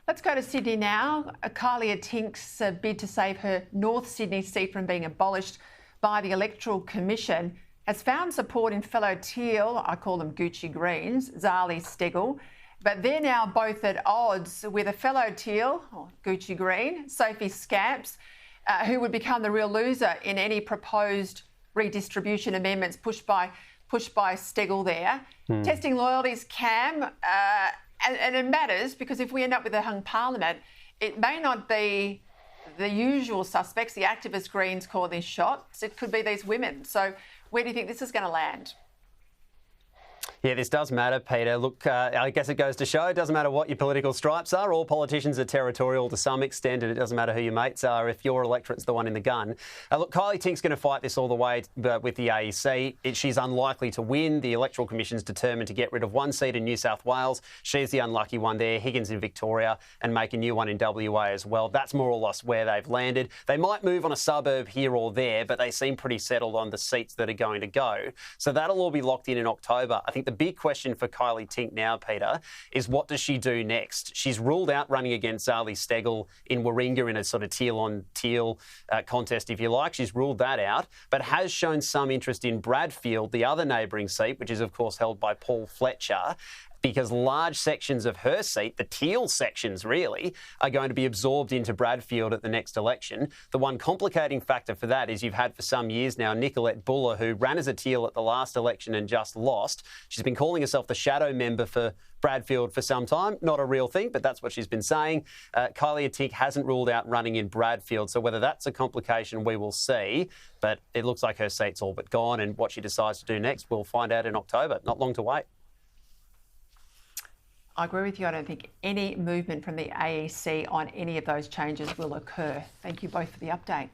Let's go to Sydney now. Kylea Tink's bid to save her North Sydney seat from being abolished by the Electoral Commission has found support in fellow Teal, I call them Gucci Greens, Zali Steggall, but they're now both at odds with a fellow Teal, or Gucci Green, Sophie Scamps, who would become the real loser in any proposed redistribution amendments pushed by Steggall there. Testing loyalties, Cam, and it matters because if we end up with a hung parliament, it may not be the usual suspects, the activist Greens call these shots. It could be these women. So where do you think this is going to land? Yeah, this does matter, Peter. Look, I guess it goes to show it doesn't matter what your political stripes are. All politicians are territorial to some extent, and it doesn't matter who your mates are if your electorate's the one in the gun. Look, Kylea Tink's going to fight this all the way with the AEC. She's unlikely to win. The Electoral Commission's determined to get rid of one seat in New South Wales. She's the unlucky one there, Higgins in Victoria, and make a new one in WA as well. That's more or less where they've landed. They might move on a suburb here or there, but they seem pretty settled on the seats that are going to go. So that'll all be locked in October. I think the big question for Kylea Tink now, Peter, is what does she do next? She's ruled out running against Zali Steggall in Warringah in a sort of teal-on-teal contest, if you like. She's ruled that out, but has shown some interest in Bradfield, the other neighbouring seat, which is, of course, held by Paul Fletcher, because large sections of her seat, the Teal sections really, are going to be absorbed into Bradfield at the next election. The one complicating factor for that is you've had for some years now Nicolette Buller, who ran as a Teal at the last election and just lost. She's been calling herself the shadow member for Bradfield for some time. Not a real thing, but that's what she's been saying. Kylea Tink hasn't ruled out running in Bradfield, so whether that's a complication, we will see. But it looks like her seat's all but gone, and what she decides to do next, we'll find out in October. Not long to wait. I agree with you. I don't think any movement from the AEC on any of those changes will occur. Thank you both for the update.